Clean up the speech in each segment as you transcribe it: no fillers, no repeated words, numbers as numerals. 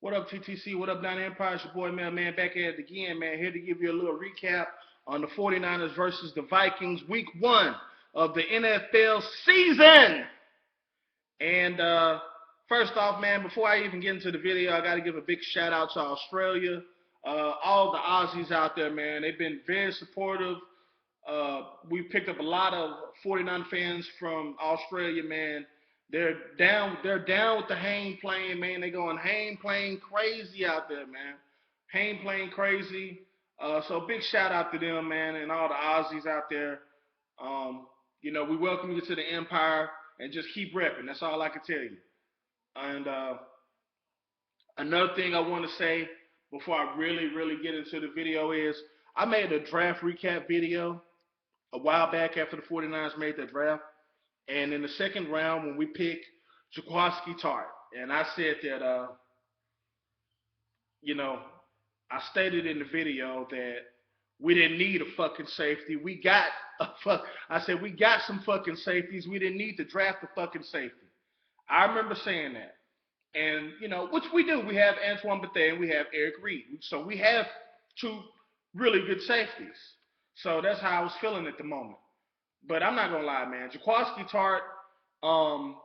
What up, TTC? What up, Down Empire? It's your boy, man, back at it again, man. Here to give you a little recap on the 49ers versus the Vikings, week one of the NFL season. And first off, man, before I even get into the video, I got to give a big shout out to Australia. All the Aussies out there, man, they've been very supportive. We picked up a lot of 49 fans from Australia, man. They're down with the hang plane, man. They going hang plane crazy out there, man. Hang plane crazy. So big shout out to them, man, and all the Aussies out there. We welcome you to the Empire and just keep repping. That's all I can tell you. And another thing I want to say before I really get into the video is I made a draft recap video a while back after the 49ers made their draft. And in the second round, when we picked Jaquiski Tart, and I said that, you know, I stated in the video that we didn't need a fucking safety. I said we got some fucking safeties. We didn't need to draft a fucking safety. I remember saying that. And, which we do. We have Antoine Bethea and we have Eric Reed. So we have two really good safeties. So that's how I was feeling at the moment. But I'm not gonna lie, man. Jaquiski Tart, from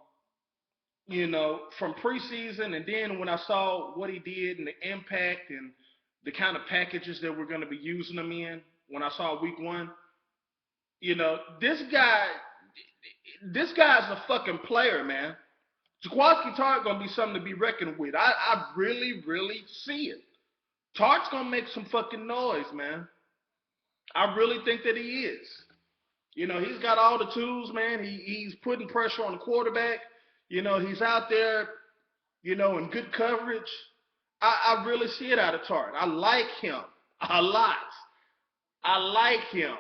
preseason and then when I saw what he did and the impact and the kind of packages that we're gonna be using him in, when I saw week one, this guy's a fucking player, man. Jaquiski Tart gonna be something to be reckoned with. I really see it. Tart's gonna make some fucking noise, man. I really think that he is. He's got all the tools, man. He's putting pressure on the quarterback. He's out there, in good coverage. I really see it out of Tart. I like him a lot. I like him.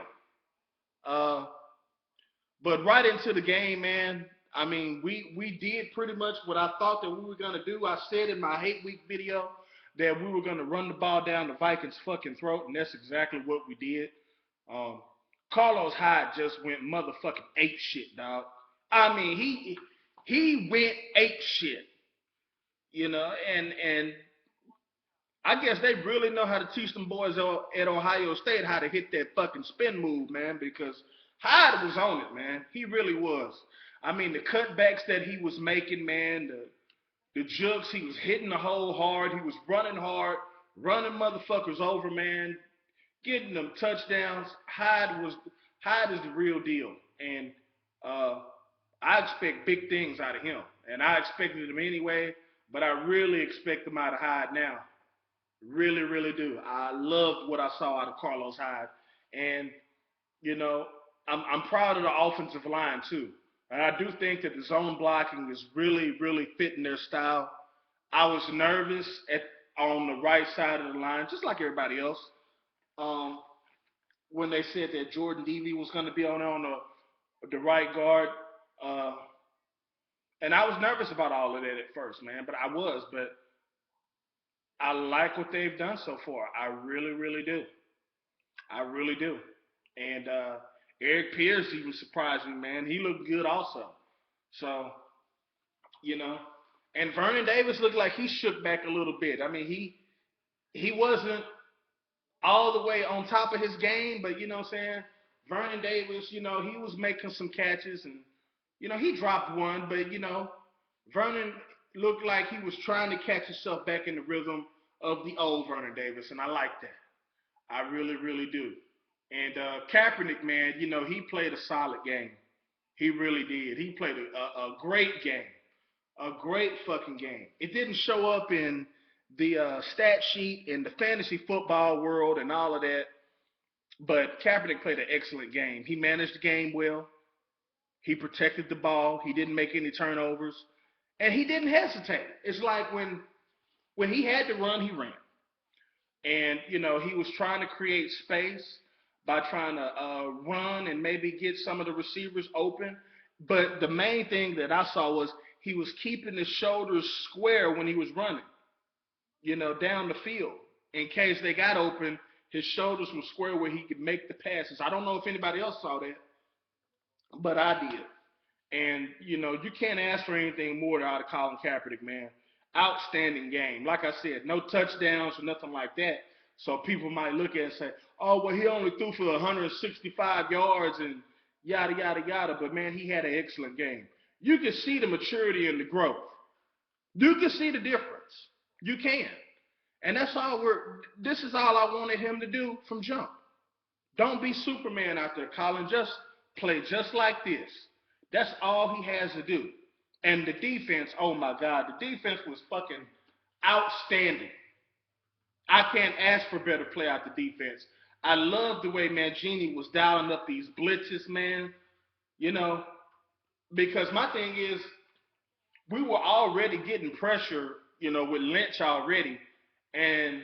But right into the game, man. I mean, we did pretty much what I thought that we were going to do. I said in my hate week video that we were going to run the ball down the Vikings' fucking throat, and that's exactly what we did. Carlos Hyde just went motherfucking ape shit, dog. I mean, he went ape shit, and I guess they really know how to teach them boys at Ohio State how to hit that fucking spin move, man, because Hyde was on it, man. He really was. I mean, the cutbacks that he was making, man, the jukes, he was hitting the hole hard. He was running hard, running motherfuckers over, man, getting them touchdowns. Hyde is the real deal, and I expect big things out of him, and I expected him anyway. But I really expect them out of Hyde now. Really do. I loved what I saw out of Carlos Hyde, and I'm proud of the offensive line too. And I do think that the zone blocking is really fitting their style. I was nervous on the right side of the line, just like everybody else. When they said that Jordan Devey was going to be on the right guard. And I was nervous about all of that at first, man. But I like what they've done so far. I really do. I really do. And Eric Pierce even surprised me, man. He looked good also. So, and Vernon Davis looked like he shook back a little bit. I mean, he wasn't all the way on top of his game, but you know what I'm saying? Vernon Davis, he was making some catches and, he dropped one, but, Vernon looked like he was trying to catch himself back in the rhythm of the old Vernon Davis, and I like that. I really do. And Kaepernick, man, he played a solid game. He really did. He played a great game. A great fucking game. It didn't show up in the stat sheet in the fantasy football world and all of that, but Kaepernick played an excellent game. He managed the game well. He protected the ball. He didn't make any turnovers, and he didn't hesitate. It's like when he had to run, he ran, and he was trying to create space by trying to run and maybe get some of the receivers open. But the main thing that I saw was he was keeping his shoulders square when he was running, down the field. In case they got open, his shoulders were square where he could make the passes. I don't know if anybody else saw that, but I did. And, you can't ask for anything more out of Colin Kaepernick, man. outstanding game. Like I said, no touchdowns or nothing like that. So people might look at it and say, oh, well, he only threw for 165 yards and yada, yada, yada. But, man, he had an excellent game. You can see the maturity and the growth. You can see the difference. You can. And that's all this is all I wanted him to do from jump. Don't be Superman out there, Colin. Just play just like this. That's all he has to do. And the defense, oh my God, the defense was fucking outstanding. I can't ask for better play out the defense. I love the way Mangini was dialing up these blitzes, man. You know, because my thing is, we were already getting pressure, you know, with Lynch already. And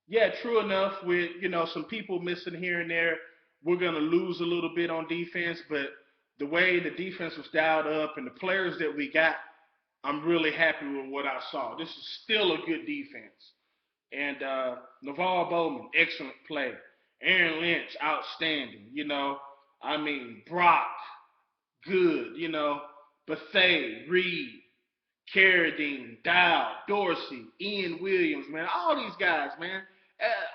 yeah, true enough, with, you know, some people missing here and there, we're going to lose a little bit on defense. But the way the defense was dialed up and the players that we got, I'm really happy with what I saw. This is still a good defense. And Navarre Bowman, excellent play. Aaron Lynch, outstanding. You know, I mean, Brock, good. You know, Bethea, Reed, Carradine, Dow, Dorsey, Ian Williams, man. All these guys, man.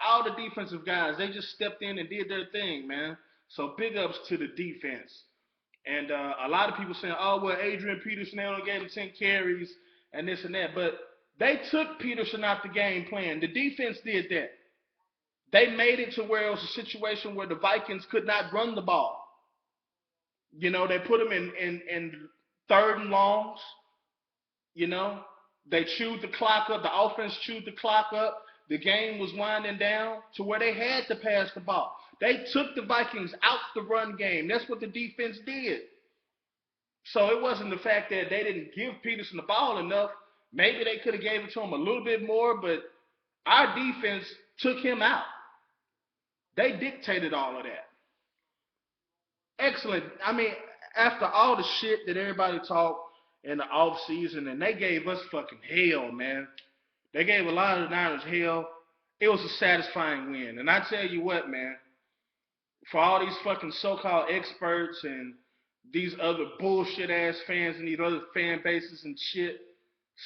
All the defensive guys, they just stepped in and did their thing, man. So big ups to the defense. And a lot of people saying, oh, well, Adrian Peterson, they only gave him 10 carries and this and that. But they took Peterson out the game plan. The defense did that. They made it to where it was a situation where the Vikings could not run the ball. You know, they put him in third and longs. You know, they chewed the clock up. The offense chewed the clock up. The game was winding down to where they had to pass the ball. They took the Vikings out the run game. That's what the defense did. So it wasn't the fact that they didn't give Peterson the ball enough. Maybe they could have gave it to him a little bit more, but our defense took him out. They dictated all of that. Excellent. I mean, after all the shit that everybody talked in the offseason, and they gave us fucking hell, man. They gave a lot of the Niners hell. It was a satisfying win. And I tell you what, man, for all these fucking so-called experts and these other bullshit-ass fans and these other fan bases and shit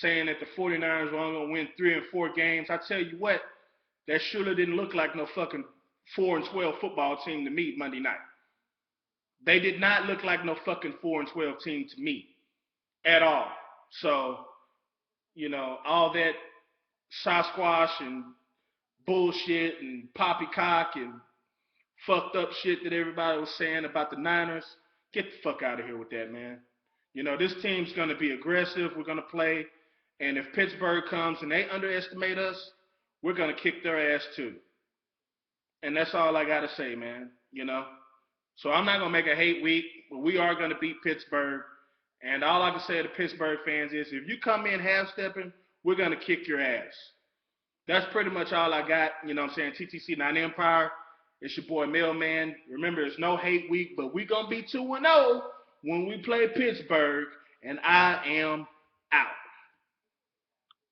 saying that the 49ers were only going to win 3 and 4 games, I tell you what, that surely didn't look like no fucking 4-12 football team to me Monday night. They did not look like no fucking 4-12 team to me at all. So, you know, all that Sasquatch and bullshit and poppycock and fucked up shit that everybody was saying about the Niners, get the fuck out of here with that, man. You know, this team's going to be aggressive. We're going to play. And if Pittsburgh comes and they underestimate us, we're going to kick their ass too. And that's all I got to say, man, you know. So I'm not going to make a hate week, but we are going to beat Pittsburgh. And all I can say to Pittsburgh fans is if you come in half-stepping, we're going to kick your ass. That's pretty much all I got. You know what I'm saying? TTC 9 Empire. It's your boy Mailman. Remember, it's no hate week, but we're going to be 2-0 when we play Pittsburgh. And I am out.